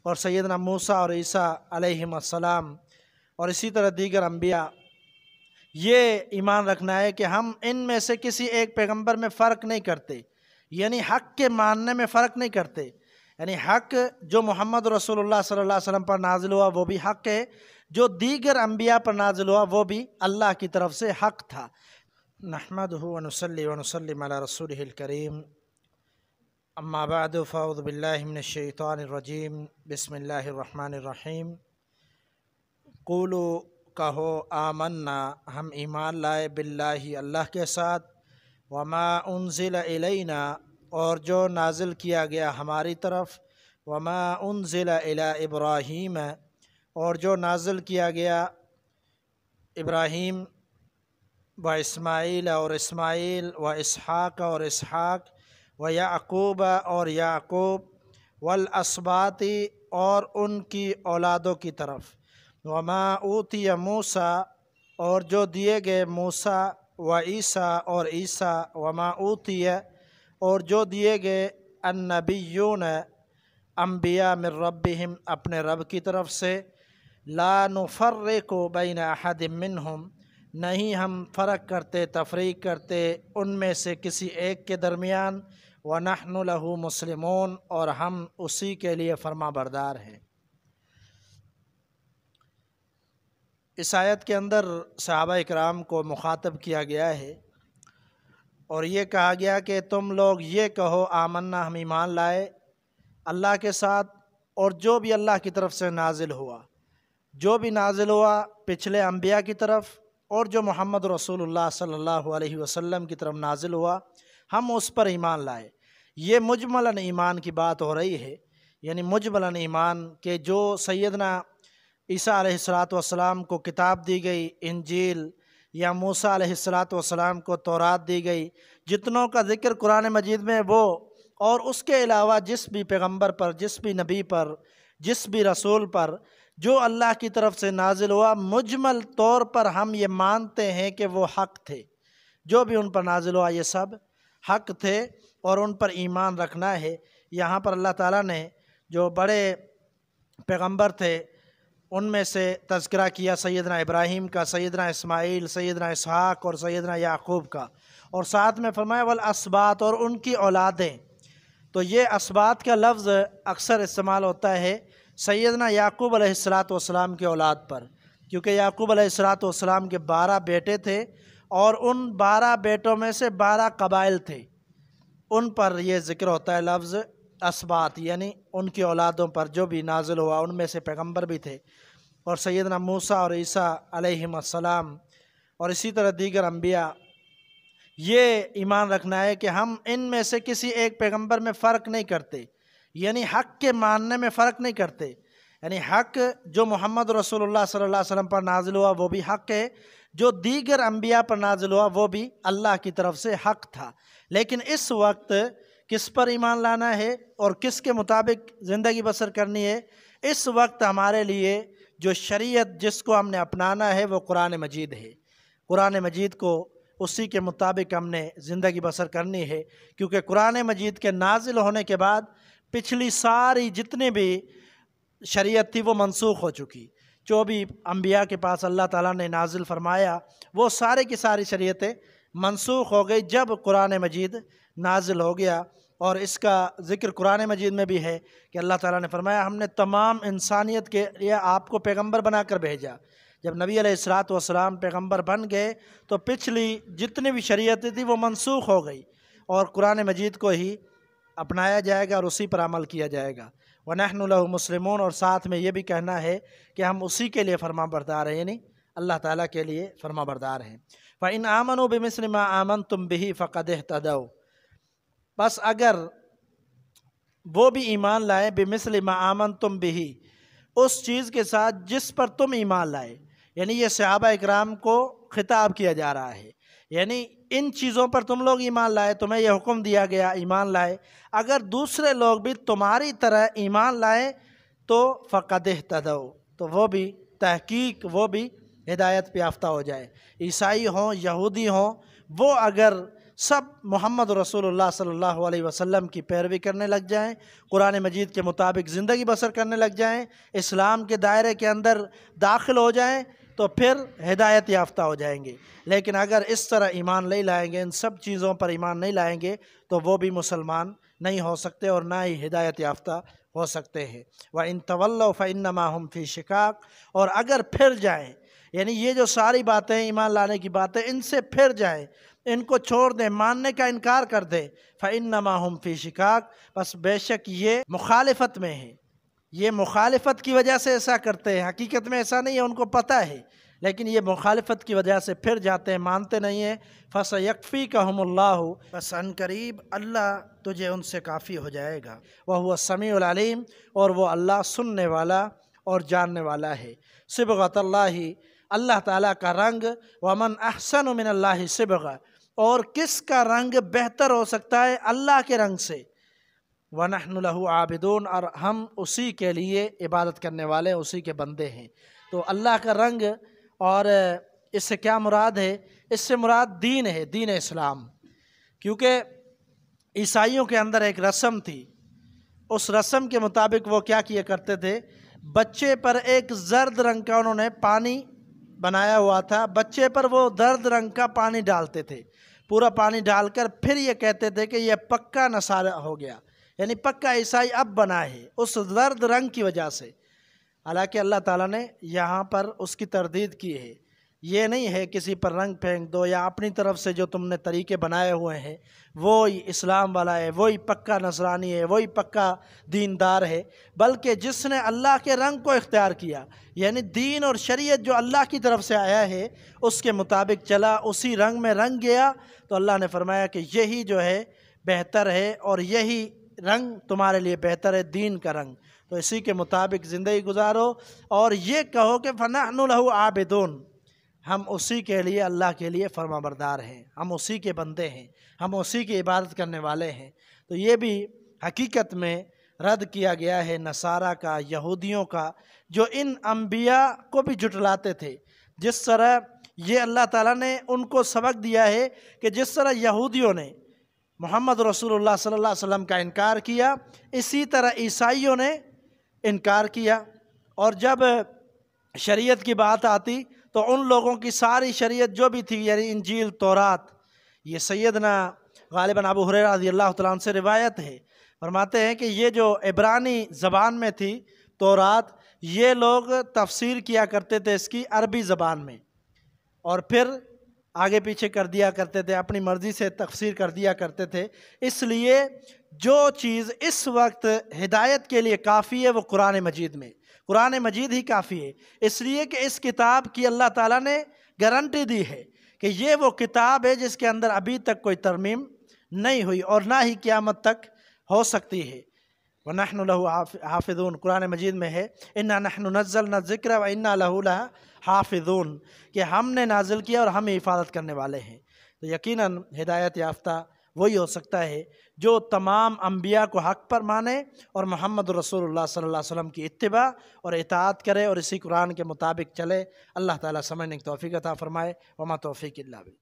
اور سیدنا موسیٰ اور عیسیٰ علیہم السلام اور اسی طرح دیگر انبیاء، یہ ایمان رکھنا ہے کہ ہم ان میں سے کسی ایک پیغمبر میں فرق نہیں کرتے، یعنی حق کے ماننے میں فرق نہیں کرتے، یعنی حق جو محمد رسول اللہ صلی اللہ علیہ وسلم پر نازل ہوا وہ بھی حق ہے، جو دیگر انبیاء پر نازل ہوا وہ بھی اللہ کی طرف سے حق تھا۔ نحمدہ ونصلی ونسلم علی رسولہ الکریم، اما بعد فاعوذ باللہ من الشیطان الرجیم، بسم اللہ الرحمن الرحیم۔ قولو، کہو، آمنا، ہم ایمان لائے، باللہ، اللہ کے ساتھ، وما انزل الینا، اور جو نازل کیا گیا ہماری طرف، وما انزل الی ابراہیم، اور جو نازل کیا گیا ابراہیم و اسماعیل اور اسماعیل و اسحاق اور اسحاق و یعقوب اور یعقوب والاسباط اور ان کی اولادوں کی طرف، وما اوتی موسیٰ، اور جو دیے گئے موسیٰ و عیسیٰ اور عیسیٰ، وما اوتی، اور جو دیے گئے النبیون، انبیاء من ربہم، اپنے رب کی طرف سے، لا نفرق بین احد منہم، نہیں ہم فرق کرتے، تفریق کرتے ان میں سے کسی ایک کے درمیان، ونحن لہ مسلمون، اور ہم اسی کے لیے فرما بردار ہیں۔ اس آیت کے اندر صحابہ اکرام کو مخاطب کیا گیا ہے اور یہ کہا گیا کہ تم لوگ یہ کہو، آمنا، ہم ایمان لائے اللہ کے ساتھ اور جو بھی اللہ کی طرف سے نازل ہوا، جو بھی نازل ہوا پچھلے انبیاء کی طرف اور جو محمد رسول اللہ صلی اللہ علیہ وسلم کی طرف نازل ہوا، ہم اس پر ایمان لائے۔ یہ مجملاً ایمان کی بات ہو رہی ہے، یعنی مجملاً ایمان کہ جو سیدنا عیسیٰ علیہ السلام کو کتاب دی گئی، انجیل، یا موسیٰ علیہ السلام کو تورات دی گئی، جتنوں کا ذکر قرآن مجید میں وہ، اور اس کے علاوہ جس بھی پیغمبر پر، جس بھی نبی پر، جس بھی رسول پر جو اللہ کی طرف سے نازل ہوا، مجمل طور پر ہم یہ مانتے ہیں کہ وہ حق تھے، جو بھی ان پر نازل ہوا یہ سب حق تھے اور ان پر ایمان رکھنا ہے۔ یہاں پر اللہ تعالیٰ نے جو بڑے پیغمبر تھے ان میں سے تذکرہ کیا سیدنا ابراہیم کا، سیدنا اسماعیل، سیدنا اسحاق اور سیدنا یعقوب کا، اور ساتھ میں فرمایا والاسباط، اور ان کی اولادیں۔ تو یہ اسباط کا لفظ اکثر استعمال ہوتا ہے سیدنا یعقوب علیہ السلام کے اولاد پر، کیونکہ یعقوب علیہ السلام کے 12 بیٹے تھے اور ان 12 بیٹوں میں سے 12 قبائل تھے، ان پر یہ ذکر ہوتا ہے لفظ اسباط، یعنی ان کی اولادوں پر جو بھی نازل ہوا ان میں سے پیغمبر بھی تھے، اور سیدنا موسیٰ اور عیسیٰ علیہم السلام اور اسی طرح دیگر انبیاء۔ یہ ایمان رکھنا ہے کہ ہم ان میں سے کسی ایک پیغمبر میں فرق نہیں کرتے، یعنی حق کے ماننے میں فرق نہیں کرتے، یعنی حق جو محمد رسول اللہ صلی اللہ علیہ وسلم پر نازل ہوا وہ بھی حق ہے، جو دیگر انبیاء پر نازل ہوا وہ بھی اللہ کی طرف سے حق تھا۔ لیکن اس وقت کس پر ایمان لانا ہے اور کس کے مطابق زندگی بسر کرنی ہے، اس وقت ہمارے لیے جو شریعت جس کو ہم نے اپنانا ہے وہ قرآن مجید ہے۔ قرآن مجید کو اسی کے مطابق ہم نے زندگی بسر کرنی ہے، کیونکہ قرآن مجید کے نازل ہونے کے بعد پچھلی ساری جتنی بھی شریعت تھی وہ منسوخ ہو چکی، جو بھی انبیاء کے پاس اللہ تعالیٰ نے نازل فرمایا وہ سارے کی ساری شریعتیں منسوخ ہو گئی جب قرآن مجید نازل ہو گیا۔ اور اس کا ذکر قرآن مجید میں بھی ہے کہ اللہ تعالیٰ نے فرمایا ہم نے تمام انسانیت کے لیے آپ کو پیغمبر بنا کر بھیجا۔ جب نبی علیہ السلام پیغمبر بن گئے تو پچھلی جتنی بھی شریعتیں تھیں وہ منسوخ ہو گئی اور قرآن مجید کو ہی اپنایا جائے گا اور اسی پر عمل کیا جائے گا۔ وَنَحْنُ لَهُ مُسْلِمُونَ، اور ساتھ میں یہ بھی کہنا ہے کہ ہم اسی کے لیے فرما بردار ہیں، یعنی اللہ تعالیٰ کے لیے فرما بردار ہیں۔ فَإِنْ آمَنُوا بِمِثْلِ مَا آمَنْتُمْ بِهِ فَقَدِ اهْتَدَوْا، بس اگر وہ بھی ایمان لائے بِمِثْلِ مَا آمَنْتُمْ بِهِ، اس چیز کے ساتھ جس پر تم ایمان لائے، یعنی یہ صحابہ اکرام کو خطاب کیا جا رہا ہے، یعنی ان چیزوں پر تم لوگ ایمان لائے، تمہیں یہ حکم دیا گیا ایمان لائے، اگر دوسرے لوگ بھی تمہاری طرح ایمان لائے تو فَقَدِ اهْتَدَوْا، تو وہ بھی تحقیق وہ بھی ہدایت پہ یافتہ ہو جائے۔ عیسائی ہوں، یہودی ہوں، وہ اگر سب محمد رسول اللہ صلی اللہ علیہ وسلم کی پیروی کرنے لگ جائیں، قرآن مجید کے مطابق زندگی بسر کرنے لگ جائیں، اسلام کے دائرے کے اندر داخل ہو جائیں، تو پھر ہدایت یافتہ ہو جائیں گے۔ لیکن اگر اس طرح ایمان نہیں لائیں گے، ان سب چیزوں پر ایمان نہیں لائیں گے، تو وہ بھی مسلمان نہیں ہو سکتے اور نہ ہی ہدایت یافتہ ہو سکتے ہیں۔ وَإِن تَوَلَّوْا فَإِنَّمَا هُمْ فِي شِقَاقٍ، اور اگر پھر جائیں، یعنی یہ جو ساری باتیں ایمان لانے کی باتیں، ان سے پھر جائیں، ان کو چھوڑ دیں، ماننے کا انکار کر دیں، فَإِنَّمَا هُمْ فِي شِقَاقٍ، بس بے شک یہ مخالفت میں ہیں، یہ مخالفت کی وجہ سے ایسا کرتے ہیں، حقیقت میں ایسا نہیں ہے، ان کو پتہ ہے، لیکن یہ مخالفت کی وجہ سے پھر جاتے ہیں، مانتے نہیں ہیں۔ فَسَيَكْفِيكَهُمُ اللَّهُ، بس ان قریب اللہ تجھے ان سے کافی ہو جائے گا، وَهُوَ السَّمِيعُ الْعَلِيمُ، اور وہ اللہ سننے والا اور جاننے والا ہے۔ صبغۃ اللہ، اللہ تعالیٰ کا رنگ، وَمَنْ أَحْسَنُ مِنَ اللَّهِ صِبْغَةً، اور کس کا رنگ بہتر ہو سکتا ہے اللہ کے رنگ سے، وَنَحْنُ لَهُ عَابِدُونَ، اور ہم اسی کے لیے عبادت کرنے والے، اسی کے بندے ہیں۔ تو اللہ کا رنگ، اور اس سے کیا مراد ہے؟ اس سے مراد دین ہے، دین اسلام، کیونکہ عیسائیوں کے اندر ایک رسم تھی، اس رسم کے مطابق وہ کیا کیا کرتے تھے، بچے پر ایک زرد رنگ کا انہوں نے پانی بنایا ہوا تھا، بچے پر وہ زرد رنگ کا پانی ڈالتے تھے، پورا پانی ڈال کر پھر یہ کہتے تھے کہ یہ پکا نصارہ ہو گیا، یعنی پکا عیسائی اب بنا ہے اس زرد رنگ کی وجہ سے۔ حالانکہ اللہ تعالیٰ نے یہاں پر اس کی تردید کی ہے، یہ نہیں ہے کسی پر رنگ پھینک دو یا اپنی طرف سے جو تم نے طریقے بنائے ہوئے ہیں وہی اسلام والا ہے، وہی پکا نصرانی ہے، وہی پکا دیندار ہے، بلکہ جس نے اللہ کے رنگ کو اختیار کیا، یعنی دین اور شریعت جو اللہ کی طرف سے آیا ہے اس کے مطابق چلا، اسی رنگ میں رنگ گیا، تو اللہ نے فرمایا کہ یہی جو ہے بہتر ہے، اور یہی رنگ تمہارے لیے بہتر ہے، دین کا رنگ، تو اسی کے مطابق زندگی گزارو، اور یہ کہو کہ فَنَحْنُ لَهُ عَابِدُونَ، ہم اسی کے لیے، اللہ کے لیے فرما بردار ہیں، ہم اسی کے بندے ہیں، ہم اسی کی عبادت کرنے والے ہیں۔ تو یہ بھی حقیقت میں رد کیا گیا ہے نصارہ کا، یہودیوں کا، جو ان انبیاء کو بھی جھٹلاتے تھے۔ جس طرح یہ اللہ تعالیٰ نے ان کو سبق دیا ہے کہ جس طرح یہودیوں نے محمد رسول اللہ صلی اللہ علیہ وسلم کا انکار کیا، اسی طرح عیسائیوں نے انکار کیا، اور جب شریعت کی بات آتی تو ان لوگوں کی ساری شریعت جو بھی تھی، یعنی انجیل، تورات، یہ سیدنا غالباً ابو ہریرہ رضی اللہ تعالیٰ عنہ سے روایت ہے، فرماتے ہیں کہ یہ جو عبرانی زبان میں تھی تورات، یہ لوگ تفسیر کیا کرتے تھے اس کی عربی زبان میں، اور پھر آگے پیچھے کر دیا کرتے تھے، اپنی مرضی سے تفسیر کر دیا کرتے تھے۔ اس لیے جو چیز اس وقت ہدایت کے لیے کافی ہے وہ قرآن مجید میں، قرآن مجید ہی کافی ہے، اس لیے کہ اس کتاب کی اللہ تعالیٰ نے گارنٹی دی ہے کہ یہ وہ کتاب ہے جس کے اندر ابھی تک کوئی ترمیم نہیں ہوئی اور نہ ہی قیامت تک ہو سکتی ہے۔ وَنَحْنُ لَهُ حَافِظُونَ، قرآن مجید میں ہے إِنَّا نَحْنُ نَزَّلْنَا الذِّكْرَ وَإِنَّا لَهُ حَافِظُونَ، کہ ہم نے نازل کیا اور ہم حفاظت کرنے والے ہیں۔ تو یقیناً ہدایت یافتہ وہی ہو سکتا ہے جو تمام انبیاء کو حق پر مانے اور محمد رسول اللہ صلی اللہ علیہ وسلم کی اتباع اور اطاعت کرے اور اسی قرآن کے مطابق چلے۔ اللہ تعالیٰ سمجھنے کی توفیق عطا فرمائے۔ وما توفیق الا باللہ۔